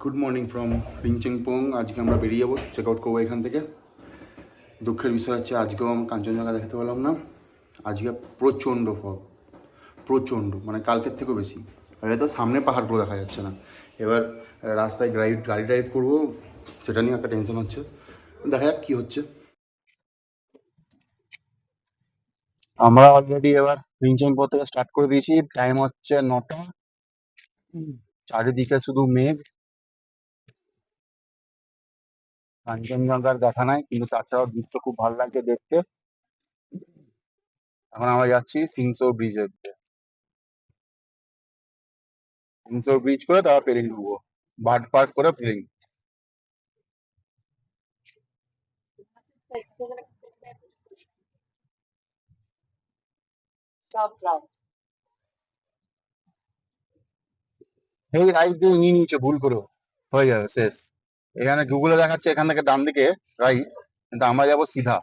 Good morning from রিংচেংপং। আজকে আমরা বেরিয়ে যাবো, চেক আউট করবো এখান থেকে। দুঃখের বিষয় হচ্ছে আজকেও আমি কাঞ্চনজঙ্ঘা দেখাতে পারলাম না। আজকে প্রচণ্ড ফগ, প্রচণ্ড, মানে কালকের থেকেও বেশি। হয়তো সামনে পাহাড়গুলো দেখা যাচ্ছে না। এবার রাস্তায় গাড়ি ড্রাইভ করবো, সেটা নিয়ে একটা টেনশন হচ্ছে। দেখা যাক কী হচ্ছে। আমরা অলরেডি এবার রিংচেংপং থেকে স্টার্ট করে দিয়েছি। টাইম হচ্ছে 9টা। চারিদিকে শুধু মেঘ, কাঞ্চনজঙ্ঘার দেখা নাই, কিন্তু তাছাড়াও দৃশ্য খুব ভালো লাগছে দেখতে। এখন আমরা যাচ্ছি সিংসো ব্রিজের দিকে। সিংসো ব্রিজ করে তারপর পেরিং ঢুকবো, বার্ড পার্ক করে পেরিং। এই রাইট দিয়ে নিয়ে নিয়েছে ভুল করে, হয়ে যাবে শেষ। এখানে গুগলে দেখাচ্ছে এখান থেকে ডান দিকে রাইট, কিন্তু আমরা যাবো সিধা।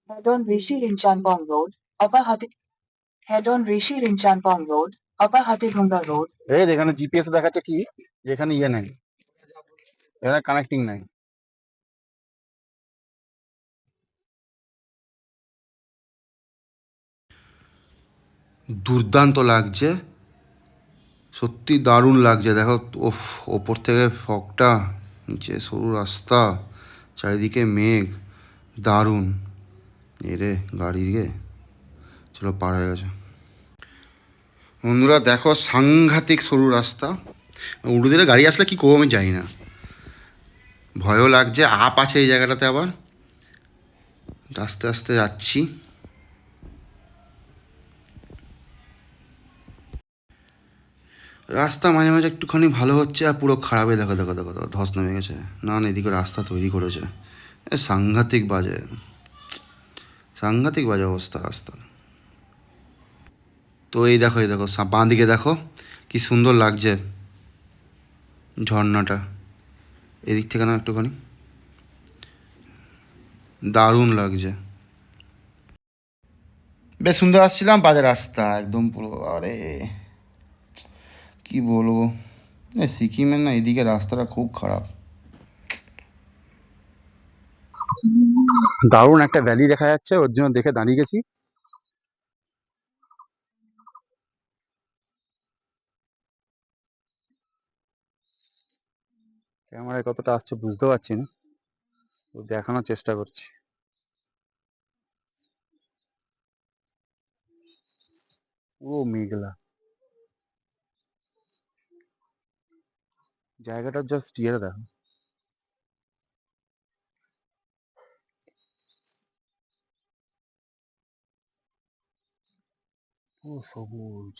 Head on Rishi Rinchangpong Road, Upper Hati. Head on Rishi Rinchangpong Road, Upper Hattibunga Road. এই এখানে জিপিএস দেখাচ্ছে কি, যে এখানে ইয়ে নাই, এখানে কানেক্টিং নাই। দুর্দান্ত লাগছে, সত্যি দারুণ লাগছে। দেখো ওফ, ওপর থেকে ফগটা, নিচে সরু রাস্তা, চারিদিকে মেঘ, দারুণ। এরে গাড়ি রে, চলো পার হয়ে গেছে। বন্ধুরা দেখো, সাংঘাতিক সরু রাস্তা। উল্টো দিকে গাড়ি আসলে কী করবো আমি জানি না, ভয়ও লাগছে। আপ আছে এই জায়গাটাতে আবার। আস্তে আস্তে যাচ্ছি। রাস্তা মাঝে মাঝে একটুখানি ভালো হচ্ছে, আর পুরো খারাপে। দেখো দেখো দেখো দেখো, ধস নেমে গেছে। না না, এদিকে রাস্তা তৈরি করেছে। সাংঘাতিক বাজে, সাংঘাতিক বাজে অবস্থা রাস্তার। তো এই দেখো, এই দেখো বাঁ দিকে দেখো কি সুন্দর লাগছে ঝর্ণাটা। এদিক থেকে না একটুখানি দারুণ লাগছে, বেশ সুন্দর। আসছিলাম, বাজে রাস্তা একদম পুরো। আরে কি বলবো, সিকিমের না এদিকে রাস্তাটা খুব খারাপ। দারুণ একটা ভ্যালি দেখা যাচ্ছে, ওর জন্য দেখে দাঁড়িয়ে গেছি। ক্যামেরায় কতটা আসছে বুঝতে পারছি না, দেখানোর চেষ্টা করছি। পুরো মেঘলা জায়গাটা, জাস্ট ইয়ে দেখো। ও সবুজ।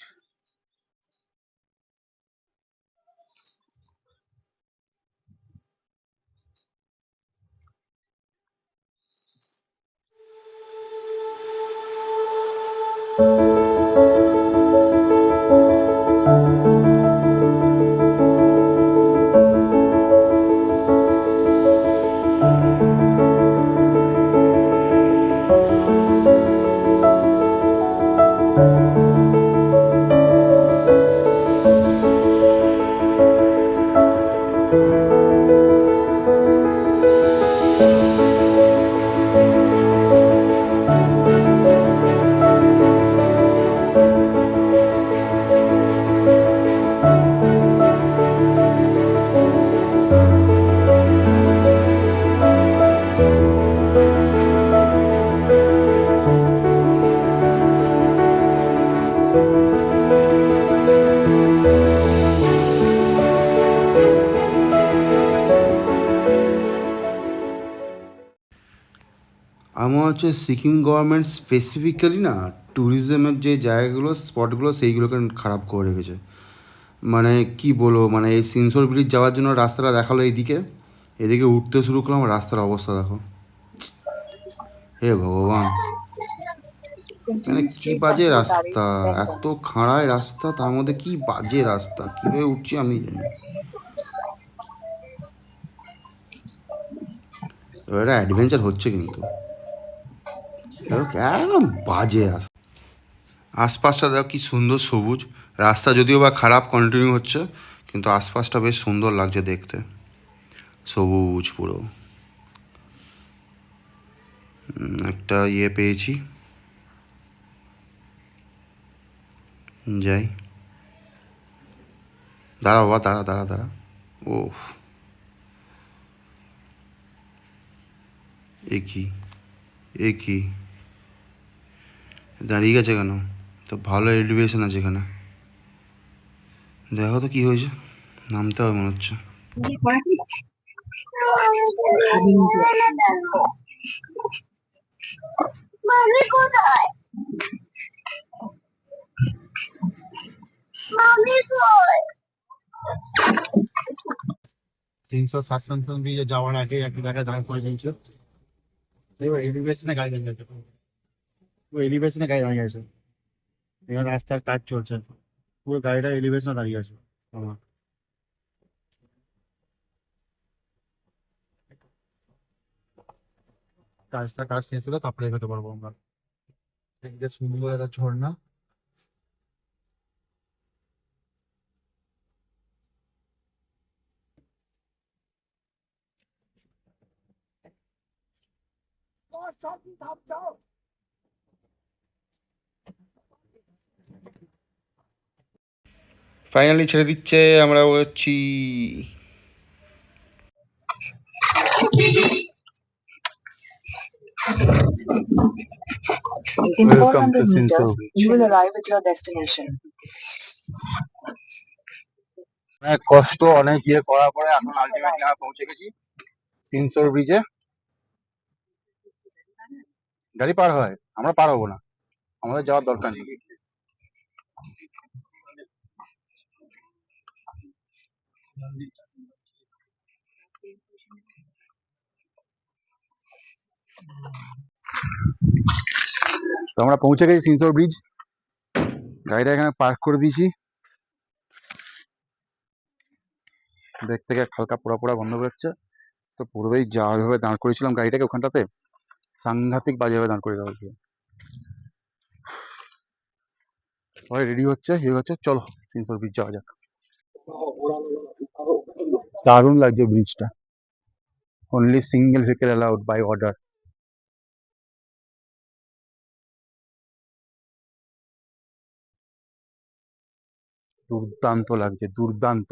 আমার হচ্ছে সিকিম গভর্নমেন্ট স্পেসিফিক্যালি না ট্যুরিজমের যে জায়গাগুলো, স্পটগুলো, সেইগুলোকে খারাপ করে রেখেছে। মানে কি বলবো, মানে এই সিনসোর ব্রিজ যাওয়ার জন্য রাস্তাটা দেখালো এইদিকে, এদিকে উঠতে শুরু করলাম, রাস্তার অবস্থা দেখো। হে ভগবান, মানে কি বাজে রাস্তা, এত খাড়ায় রাস্তা, তার মধ্যে কি বাজে রাস্তা, কীভাবে উঠছি আমি জানি। এবারে অ্যাডভেঞ্চার হচ্ছে কিন্তু একদম বাজে রাস্তা। আশপাশটা দেখো কি সুন্দর সবুজ, রাস্তা যদিও বা খারাপ কন্টিনিউ হচ্ছে, কিন্তু আশপাশটা বেশ সুন্দর লাগছে দেখতে, সবুজ পুরো। একটা ইয়ে পেয়েছি, যাই। দাঁড়া বাবা, দাঁড়া দাঁড়া দাঁড়া। ও, এ কি, এ কি দাঁড়িয়ে গেছে কেন? তো ভালো এলিভেশন আছে এখানে, দেখো তো কি হয়েছে। নামতে হবে মনে হচ্ছে। তিনশো সাসপেনশন দিয়ে যাওয়ার আগে এক জায়গায় দাঁড় করে দিয়েছিল। এবার এলিভেশনে গাড়ি দাঁড়িয়ে গেছে, পুরো এলিভেশনে গাড়ি দাঁড়িয়ে আছে। এবার রাস্তার কাজ চলছে, পুরো গাড়িটা এলিভেশনে দাঁড়িয়ে আছে আমার। কাজ শেষ হলে তারপরে এগোতে পারবো আমরা। দেখতে সুন্দর একটা ঝর্ণা। ফাইনালি ছেড়ে দিচ্ছে, আমরা হচ্ছি। In welcome to 400 সিনসো। meters, you will arrive at your destination. অনেক কষ্ট, অনেক ইয়ে করার পরে এখন আলটিমেটলি আমরা পৌঁছে গেছি সিনসোর ব্রিজে। গাড়ি পার হয়, আমরা পার হবো না, আমাদের যাওয়ার দরকার নেই। তো আমরা পৌঁছে গেছি সিনসোর ব্রিজ, গাড়িটা এখানে পার্ক করে দিয়েছি। ব্রেক থেকে হালকা পোড়া পোড়া গন্ধ বেরোচ্ছে। তো পূর্বেই যাভাবে দাঁড় করেছিলাম গাড়িটাকে ওখানটাতে, সাংঘাতিক বাজেভাবে দাঁড় করে দেওয়া হয়েছে। সবাই রেডি হচ্ছে, ইয়ে হচ্ছে, চলো সিনসোর ব্রিজ যাওয়া যাক। দারুণ লাগছে ব্রিজটা। Only single vehicle allowed by order. দুর্দান্ত লাগছে, দুর্দান্ত।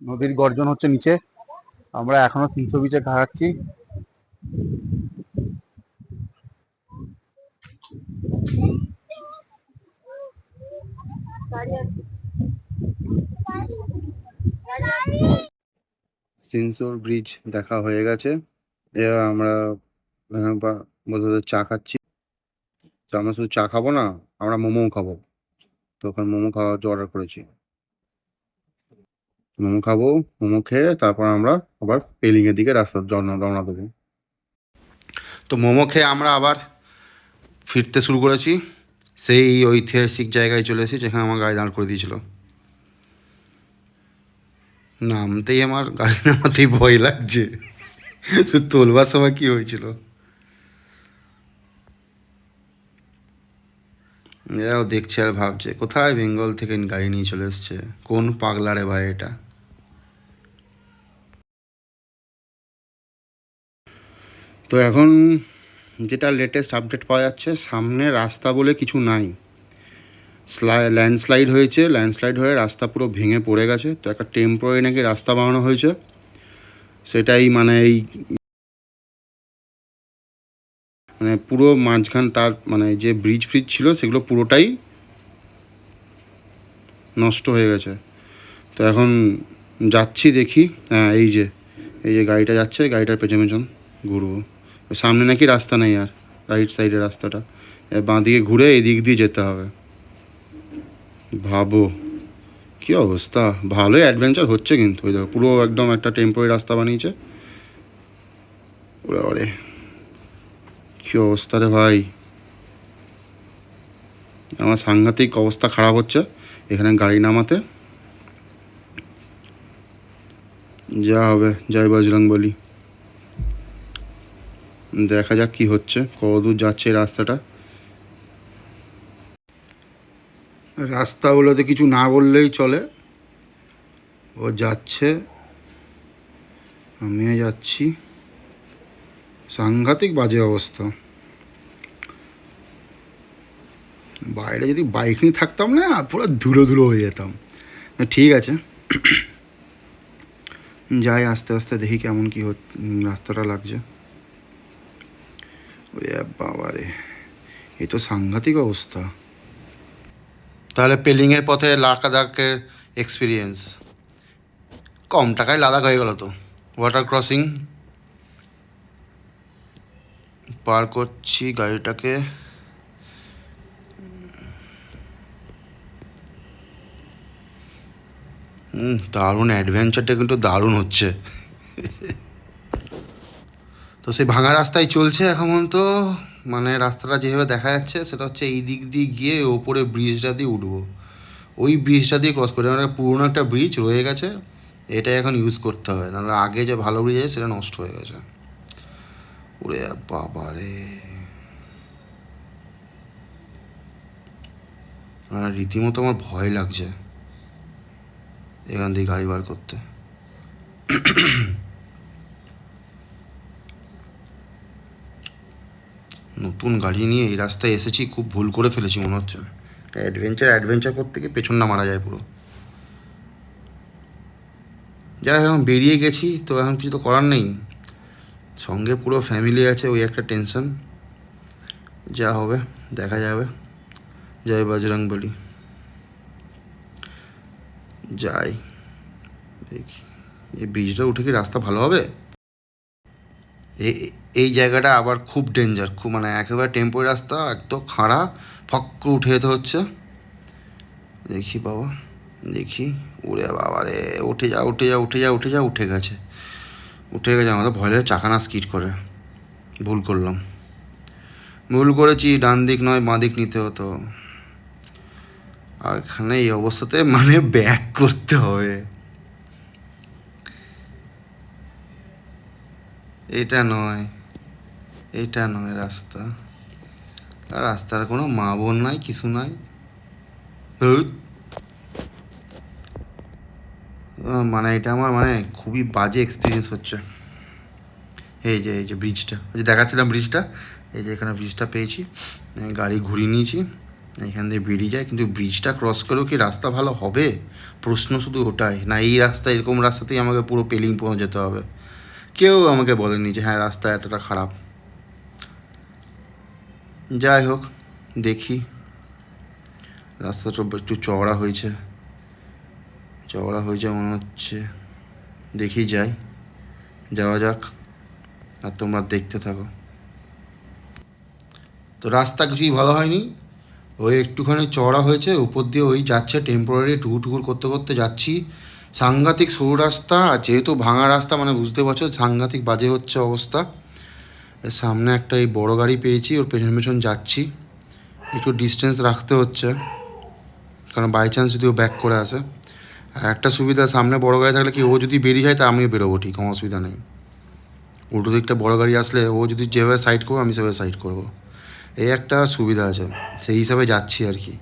নদীর গর্জন হচ্ছে নিচে, আমরা এখনো সিনসো বিচে ঘাটাচ্ছি। সিনসোর ব্রিজ দেখা হয়ে গেছে, এবার আমরা বলতে চা খাচ্ছি। তো আমরা শুধু চা খাবো না, আমরা মোমো খাবো। তো ওখানে মোমো খাওয়ার জন্য অর্ডার করেছি, মোমো খাবো। মোমো খেয়ে তারপর আমরা আবার পেলিং এর দিকে রাস্তার রওনা দেবো। তো মোমো খেয়ে আমরা আবার ফিরতে শুরু করেছি, সেই ঐতিহাসিক জায়গায় চলে এসেছি যেখানে আমার গাড়ি দাঁড় করে দিয়েছিল। নামতেই আমার গাড়ি নামাতেই ভয় লাগছে। তো তোলবার সময় কি হয়েছিল, এরাও দেখছে আর ভাবছে কোথায় বেঙ্গল থেকে গাড়ি নিয়ে চলে এসছে, কোন পাগলা রে ভাই এটা। তো এখন যেটা লেটেস্ট আপডেট পাওয়া যাচ্ছে, সামনে রাস্তা বলে কিছু নাই, ল্যান্ডস্লাইড হয়েছে, ল্যান্ডস্লাইড হয়ে রাস্তা পুরো ভেঙে পড়ে গেছে। তো একটা টেম্পোরারি নাকি রাস্তা বানানো হয়েছে, সেটাই মানে এই মানে পুরো মাঝখান তার মানে যে ব্রিজ ফ্রিজ ছিল সেগুলো পুরোটাই নষ্ট হয়ে গেছে। তো এখন যাচ্ছি দেখি, হ্যাঁ এই যে গাড়িটা যাচ্ছে, গাড়িটার পেছন পেছন ঘুরবো। সামনে নাকি রাস্তা নেই আর, রাইট সাইডের রাস্তাটা, বাঁ দিকে ঘুরে এদিক দিয়ে যেতে হবে। ভাবো। কী অবস্থা, ভালোই অ্যাডভেঞ্চার হচ্ছে কিন্তু। ওই দেখো পুরো একদম একটা টেম্পোরারি রাস্তা বানিয়েছে। ওরে ওরে, কী অবস্থা রে ভাই, আমার সাংঘাতিক অবস্থা খারাপ হচ্ছে এখানে গাড়ি নামাতে। যা হবে, জয় বজরং বলি। দেখা যাক কি হচ্ছে, কতদূর যাচ্ছে এই রাস্তাটা। রাস্তাগুলোতে কিছু না বললেই চলে, ও যাচ্ছে, আমিও যাচ্ছি, সাংঘাতিক বাজে অবস্থা। বাইরে যদি বাইক নিয়ে থাকতাম না, পুরো ধুলো ধুলো হয়ে যেতাম। ঠিক আছে, যাই আস্তে আস্তে, দেখি কেমন কি রাস্তাটা লাগছে। ওরে বাবা রে, এই তো সাংঘাতিক অবস্থা। তাহলে পেলিংয়ের পথে লাদাখের এক্সপিরিয়েন্স, কম টাকায় লাদাখ হয়ে গেল তো। ওয়াটার ক্রসিং পার করছি গাড়িটাকে। দারুণ অ্যাডভেঞ্চারটা কিন্তু দারুণ হচ্ছে। তো সেই ভাঙা রাস্তায় চলছে এখন তো, মানে রাস্তাটা যেভাবে দেখা যাচ্ছে সেটা হচ্ছে এই দিক দিয়ে গিয়ে ওপরে ব্রিজটা দিয়ে উঠবো, ওই ব্রিজটা দিয়ে ক্রস করে। মানে পুরোনো একটা ব্রিজ রয়ে গেছে, এটাই এখন ইউজ করতে হবে, নাহলে আগে যে ভালো ব্রিজ আছে সেটা নষ্ট হয়ে গেছে। ওরে বাবা রে, রীতিমতো আমার ভয় লাগছে এখান দিয়ে গাড়ি বার করতে। নতুন গাড়ি নিয়ে এই রাস্তায় এসেছি, খুব ভুল করে ফেলেছি মনে হচ্ছে। অ্যাডভেঞ্চার করতে গিয়ে পেছনটা মারা যায় পুরো। যাই হোক, বেরিয়ে গেছি তো, এখন কিছু তো করার নেই। সঙ্গে পুরো ফ্যামিলি আছে, ওই একটা টেনশন। যা হবে দেখা যাবে। জয় বজরং বলি। যাই দেখি, এই ব্রিজটা উঠে কি রাস্তা ভালো হবে? এই জায়গাটা আবার খুব ডেঞ্জার, খুব মানে একেবারে টেম্পোরারি রাস্তা, একদম খাড়া, ফক করে উঠে যেতে হচ্ছে। দেখি বাবা, দেখি। উড়ে বাবা রে, উঠে যা উঠে যা উঠে যা উঠে যা, উঠে গেছে উঠে গেছে। আমাদের ভয় লাগে চাকা না স্কিড করে। ভুল করলাম, ভুল করেছি, ডান দিক নয় বাঁ দিক নিতে হতো। আর এখানে এই অবস্থাতে মানে ব্যাক করতে হবে। এটা নয়, এটা নয় রাস্তা, আর রাস্তার কোনো মা বোন নাই, কিছু নাই। মানে এটা আমার মানে খুবই বাজে এক্সপিরিয়েন্স হচ্ছে। এই যে ব্রিজটা, ওই যে দেখাচ্ছিলাম ব্রিজটা, এই যে এখানে ব্রিজটা পেয়েছি, গাড়ি ঘুরিয়ে নিয়েছি, এখান দিয়ে বেরিয়ে যায়। কিন্তু ব্রিজটা ক্রস করেও কি রাস্তা ভালো হবে? প্রশ্ন শুধু ওটাই, না এই রাস্তা, এরকম রাস্তাতেই আমাকে পুরো পেলিং পৌঁছে যেতে হবে। কেউ আমাকে বলেনি যে হ্যাঁ রাস্তা এতটা খারাপ। যাই হোক, দেখি। রাস্তাটা একটু চওড়া হয়েছে, চওড়া হয়েছে মনে হচ্ছে। দেখি যাওয়া যাক, আর তোমরা দেখতে থাকো। তো রাস্তা কিছুই ভালো হয়নি, ওই একটুখানি চওড়া হয়েছে, উপর দিয়ে ওই যাচ্ছে টেম্পোরারি টুকুর করতে করতে যাচ্ছি। সাংঘাতিক সরু রাস্তা, আর যেহেতু ভাঙা রাস্তা মানে বুঝতে পারছো সাংঘাতিক বাজে হচ্ছে অবস্থা। এর সামনে একটা এই বড় গাড়ি পেয়েছি, ওর পেছন পেছন যাচ্ছি। একটু ডিস্টেন্স রাখতে হচ্ছে, কারণ বাই চান্স যদি ও ব্যাক করে আসে। আর একটা সুবিধা, সামনে বড় গাড়ি থাকলে কি, ও যদি বেরিয়ে যায় তা আমিও বেরোবো, ঠিক কোনো অসুবিধা নেই। উল্টো দিকটা বড় গাড়ি আসলে ও যদি যেভাবে সাইড করবো আমি সেভাবে সাইড করবো, এই একটা সুবিধা আছে। সেই হিসাবে যাচ্ছি আর কি।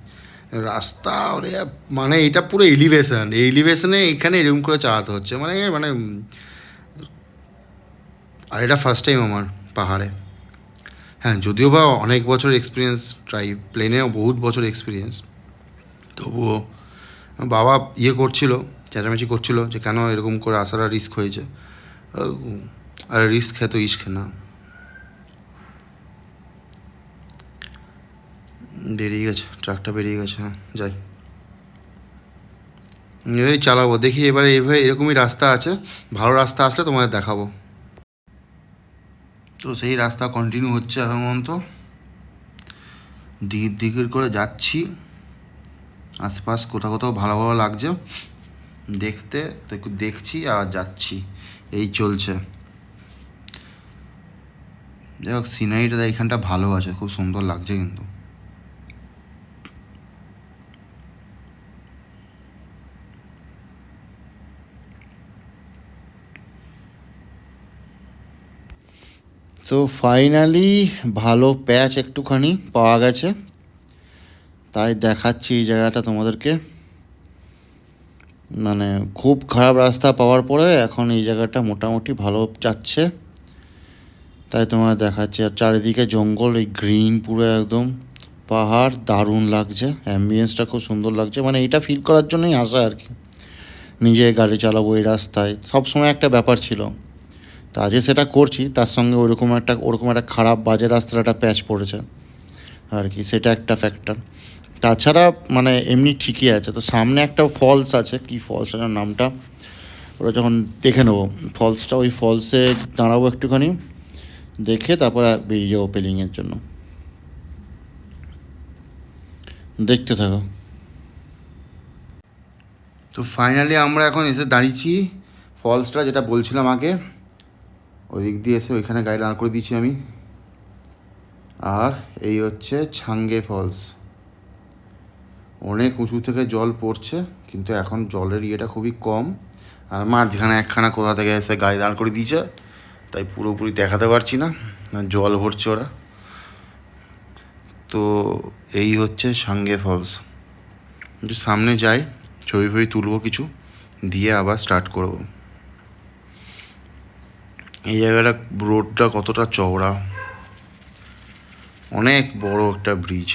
রাস্তা ওরে মানে এটা পুরো এলিভেশন, এই এলিভেশনে এখানে এরকম করে চালাতে হচ্ছে, মানে মানে আর এটা ফার্স্ট টাইম আমার পাহাড়ে। হ্যাঁ, যদিও বা অনেক বছর এক্সপিরিয়েন্স, প্লেনেও বহুত বছর এক্সপিরিয়েন্স, তবুও বাবা করছিল, চেঁচামেচি করছিল যে কেন এরকম করে আসাটা রিস্ক হয়েছে। আর রিস্ক খেতো ইস্ক না। বেরিয়ে গেছে, ট্রাকটা বেরিয়ে গেছে। হ্যাঁ যাই, এই চালাবো, দেখি এবারে এইভাবে এরকমই রাস্তা আছে, ভালো রাস্তা আসলে তোমাদের দেখাবো। তো সেই রাস্তা কন্টিনিউ হচ্ছে এখন পর্যন্ত, দিকের করে যাচ্ছি। আশপাশ কোথাও কোথাও ভালো ভালো লাগছে দেখতে, তো একটু দেখছি আর যাচ্ছি, এই চলছে। যাই হোক, সিনারিটা এইখানটা ভালো আছে, খুব সুন্দর লাগছে কিন্তু। তো ফাইনালি ভালো প্যাচ একটুখানি পাওয়া গেছে, তাই দেখাচ্ছি এই জায়গাটা তোমাদেরকে। মানে খুব খারাপ রাস্তা পাওয়ার পরে এখন এই জায়গাটা মোটামুটি ভালো যাচ্ছে, তাই তোমার দেখাচ্ছি। আর চারিদিকে জঙ্গল, এই গ্রিন পুরো একদম পাহাড়, দারুণ লাগছে, অ্যাম্বিয়েন্সটা খুব সুন্দর লাগছে। মানে এটা ফিল করার জন্যই আসা আর কি, নিজে গাড়ি চালাবো এই রাস্তায়, সবসময় একটা ব্যাপার ছিল। তো আজকে সেটা করছি, তার সঙ্গে ওরকম একটা খারাপ বাজে রাস্তার একটা প্যাচ পড়েছে আর কি, সেটা একটা ফ্যাক্টর। তাছাড়া মানে এমনি ঠিকই আছে। তো সামনে একটা ফলস আছে, কি ফলসটার নামটা ওরা যখন দেখে নেবো ফলসটা, ওই ফলসে দাঁড়াবো একটুখানি, দেখে তারপর বেরিয়ে যাবো পেলিংয়ের জন্য। দেখতে থাকো। তো ফাইনালি আমরা এখন এসে দাঁড়িয়েছি ফলসটা, যেটা বলছিলাম আগে, ওই দিক দিয়ে এসে ওইখানে গাড়ি দাঁড় করে দিয়েছি আমি। আর এই হচ্ছে ছাঙ্গে ফলস। অনেক উঁচু থেকে জল পড়ছে, কিন্তু এখন জলের ইয়েটা খুবই কম। আর মাঝখানে একখানা কোথা থেকে এসে গাড়ি দাঁড় করে দিয়েছে, তাই পুরোপুরি দেখাতে পারছি না, জল ভরছে ওরা। তো এই হচ্ছে সাঙ্গে ফলস। একটু সামনে যাই, ছবি ফবি তুলবো কিছু, দিয়ে আবার স্টার্ট করব। এই জায়গাটা রোডটা কতটা চওড়া, অনেক বড় একটা ব্রিজ।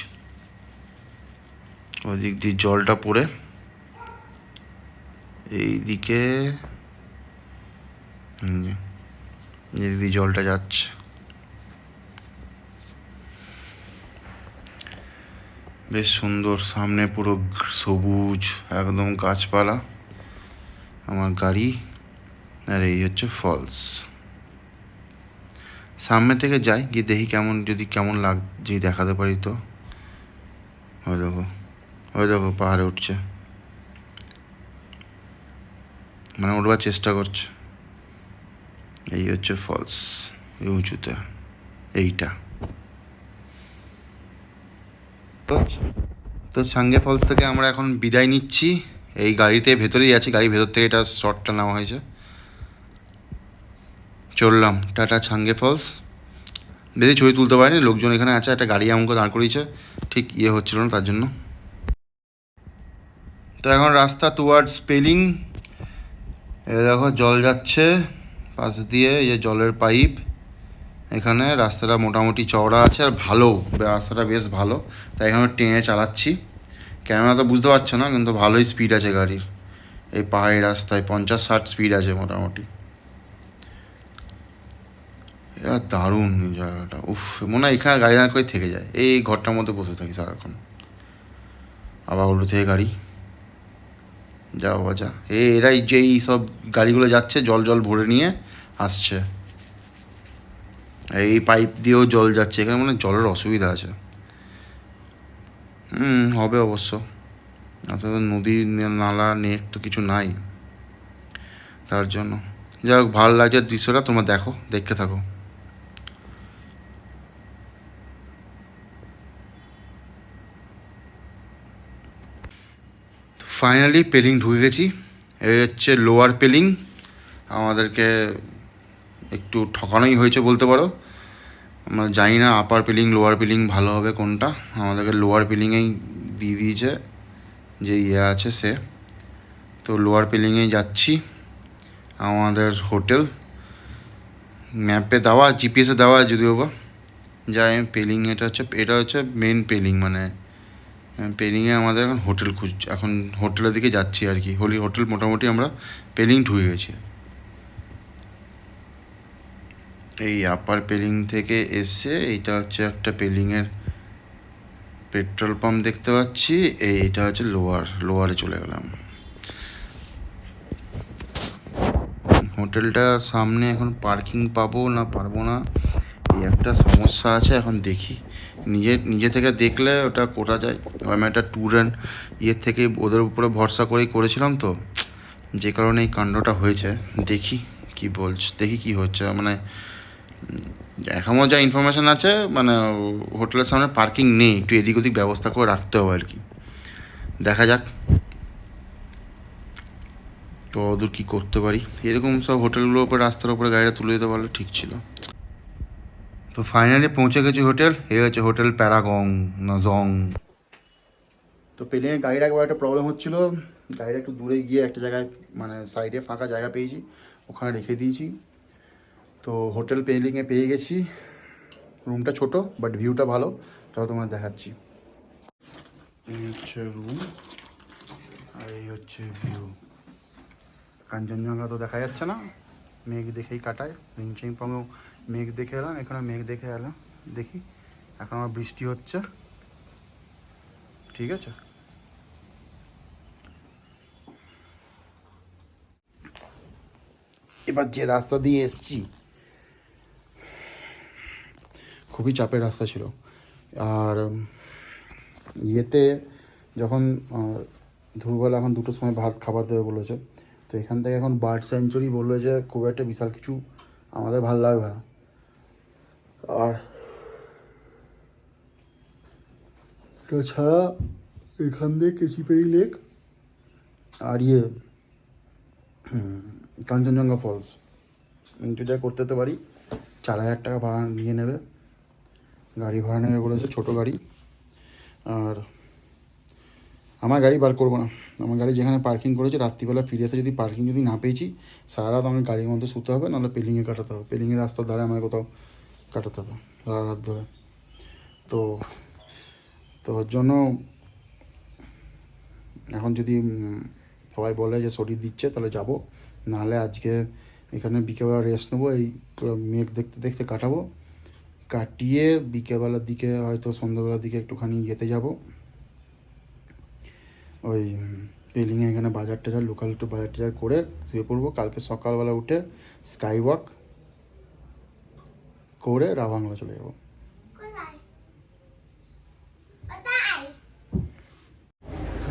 ওদিক দিয়ে জলটা পড়ে এইদিকে, এদিক দিয়ে জলটা যাচ্ছে। বেশ সুন্দর, সামনে পুরো সবুজ একদম গাছপালা, আমার গাড়ি। আর এই হচ্ছে ফলস। সামনে থেকে যাই, গিয়ে দেখি কেমন যদি দেখাতে পারি। তো ওই দেখো পাহাড়ে উঠছে, মানে উঠবার চেষ্টা করছে। এই হচ্ছে ফলস, এই উঁচুতে এইটা। তো সাঙ্গে ফলস থেকে আমরা এখন বিদায় নিচ্ছি। এই গাড়িতে ভেতরেই আছি, গাড়ির ভেতর থেকে এটা শটটা নেওয়া হয়েছে। চললাম, টাটা সাঙ্গে ফলস। বেশি ছবি তুলতে পারিনি, লোকজন এখানে আছে, একটা গাড়ি আমাকে দাঁড় করিয়েছে, ঠিক হচ্ছিল না তার জন্য। তো এখন রাস্তা টুয়ার্ডস পেলিং। এ দেখো জল যাচ্ছে পাশ দিয়ে, এই যে জলের পাইপ। এখানে রাস্তাটা মোটামুটি চওড়া আছে আর ভালো, রাস্তাটা বেশ ভালো, তাই এখানে টেনে চালাচ্ছি। ক্যামেরা তো বুঝতে পারছো না, কিন্তু ভালোই স্পিড আছে গাড়ির। এই পাহাড়ি রাস্তায় 50-60 স্পিড আছে মোটামুটি। এবার দারুণ এই জায়গাটা, উফ, মনে হয় এখানে গাড়ি দাঁড় করে থেকে যায়, এই ঘরটার মধ্যে বসে থাকি সারাক্ষণ। আবার উল্টো থেকে গাড়ি, যা বাবা যা। এরাই যে এই সব গাড়িগুলো যাচ্ছে জল ভরে নিয়ে আসছে, এই পাইপ দিয়েও জল যাচ্ছে এখানে, মানে জলের অসুবিধা আছে। হবে অবশ্য, আসলে নদী নালা নেট তো কিছু নাই, তার জন্য। যাই হোক, ভালো লাগছে দৃশ্যটা, তোমরা দেখো, দেখতে থাকো। ফাইনালি পেলিং ঢুকে গেছি। এই হচ্ছে লোয়ার পেলিং। আমাদেরকে একটু ঠকানোই হয়েছে বলতে পারো, আমরা জানি না আপার পেলিং লোয়ার পেলিং ভালো হবে কোনটা, আমাদেরকে লোয়ার পেলিংয়েই দিয়ে দিয়েছে যে আছে সে। তো লোয়ার পেলিংয়েই যাচ্ছি। আমাদের হোটেল ম্যাপে দেওয়া, জিপিএসে দেওয়া, যদিও বা যাই পেলিং, এটা হচ্ছে মেন পেলিং, মানে পেলিংয়ে আমাদের এখন হোটেল এখন হোটেলের দিকে যাচ্ছি আর কি। হোটেল মোটামুটি আমরা পেলিং ঢুকে গেছি। এই আপার পেলিং থেকে এসে এইটা হচ্ছে একটা পেলিংয়ের পেট্রোল পাম্প দেখতে পাচ্ছি, এইটা হচ্ছে লোয়ারে চলে গেলাম। হোটেলটার সামনে এখন পার্কিং পাবো না পারবো না, এই একটা সমস্যা আছে, এখন দেখি নিজে থেকে দেখলে ওটা করা যায়। আমি একটা ট্যুর অ্যান্ড ইয়ের থেকে ওদের উপরে ভরসা করেই করেছিলাম তো, যে কারণে এই কাণ্ডটা হয়েছে। দেখি কি হচ্ছে। মানে এখনও যা ইনফরমেশান আছে, মানে হোটেলের সামনে পার্কিং নেই, একটু এদিক ওদিক ব্যবস্থা করে রাখতে হবে আর কি। দেখা যাক তো ওদের কী করতে পারি। এরকম সব হোটেলগুলোর উপরে, রাস্তার উপরে গাড়িটা তুলে দিতে পারলে ঠিক ছিল। তো ফাইনালি পৌঁছে গেছি হোটেল। এই হচ্ছে হোটেল প্যারাগং না জং। তো প্লেনে গাড়ি রাখবার একটা প্রবলেম হচ্ছিলো। গাড়িটা একটু দূরে গিয়ে একটা জায়গায়, মানে সাইডে ফাঁকা জায়গা পেয়েছি, ওখানে রেখে দিয়েছি। তো হোটেল পেলিংয়ে পেয়ে গেছি। রুমটা ছোট বাট ভিউটা ভালো, তাও তোমার দেখাচ্ছি। এই হচ্ছে রুম আর এই হচ্ছে ভিউ। কাঞ্চনজঙ্ঘা তো দেখা যাচ্ছে না, মেঘ দেখেই কাটায়। রিংচিং পংও মেঘ দেখে এলাম, এখানে মেঘ দেখে এলাম। দেখি এখন আমার বৃষ্টি হচ্ছে, ঠিক আছে। এবার যে রাস্তা দিয়ে এসছি, খুবই চাপের রাস্তা ছিল। আর ইয়েতে যখন দুপুরবেলা এখন 2টোর সময় ভাত খাবার দেবে বলেছে, তো এখান থেকে এখন বার্ড স্যাঞ্চুরি বললো যে খুব একটা বিশাল কিছু আমাদের ভালো লাগবে না। আর তাছাড়া এখান থেকে কেচিপেরি লেক আর কাঞ্চনজঙ্ঘা ফলস যা করতে তো পারি। 4,000 টাকা ভাড়া নিয়ে নেবে, গাড়ি ভাড়া নেবে বলেছে, ছোটো গাড়ি। আর আমার গাড়ি বার করবো না, আমার গাড়ি যেখানে পার্কিং করেছে, রাত্রিবেলা ফিরে এসে যদি পার্কিং না পেয়েছি, সারা রাত আমাকে গাড়ির মধ্যে শুতে হবে, নাহলে পেলিংয়ে কাটাতে হবে। পেলিংয়ের রাস্তার ধারে আমাকে কোথাও কাটাতে হবে সারা রাত ধরে। তো ওর জন্য এখন যদি সবাই বলে যে শরীর দিচ্ছে, তাহলে যাব। নাহলে আজকে এখানে বিকেলবেলা রেস্ট নেবো, এই মেঘ দেখতে দেখতে কাটাবো। কাটিয়ে বিকেলবেলার দিকে, হয়তো সন্ধ্যাবেলার দিকে একটুখানি ইয়েতে যাব, ওই পেলিংয়ে এখানে বাজার টাজার, লোকাল একটু বাজার টাজার করে শুয়ে পড়বো। কালকে সকালবেলা উঠে স্কাই ওয়াক করে রাবাংলা চলে যাবো।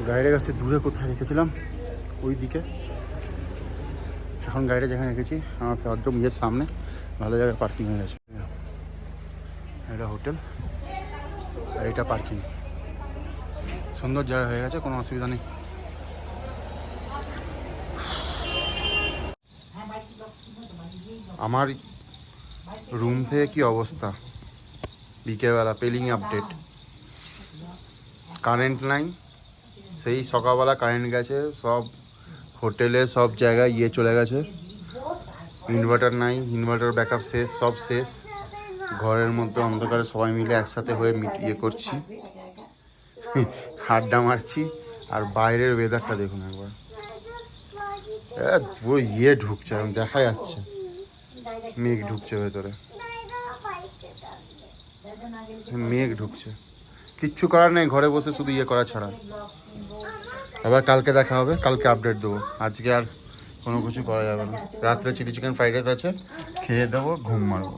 গাড়িটা কাছে দূরে কোথায় রেখেছিলাম, ওই দিকে। এখন গাড়িটা যেখানে রেখেছি আমার একদম ইয়ের সামনে, ভালো জায়গায় পার্কিং হয়ে গেছে। এটা হোটেল আর এটা পার্কিং, সুন্দর জায়গা হয়ে গেছে, কোনো অসুবিধা নেই। আমার রুম থেকে কি অবস্থা বিকেলবেলা, পেলিং আপডেট। কারেন্ট নাই, সেই সকালবেলা কারেন্ট গেছে, সব হোটেলে সব জায়গায় চলে গেছে। ইনভার্টার নাই, ইনভার্টার ব্যাকআপ শেষ, সব শেষ। ঘরের মধ্যে অন্ধকারে সবাই মিলে একসাথে হয়ে করছি, আড্ডা মারছি। আর বাইরের ওয়েদারটা দেখুন একবার, পুরো ঢুকছে, দেখা যাচ্ছে মেঘ ঢুকছে ভেতরে, মেঘ ঢুকছে। কিচ্ছু করার নেই, ঘরে বসে শুধু করা ছাড়া। আবার কালকে দেখা হবে, কালকে আপডেট দেবো। আজকে আর কোনো কিছু করা যাবে না। রাত্রে চিলি চিকেন ফ্রাইড রাইস আছে, খেয়ে দেবো, ঘুম মারবো।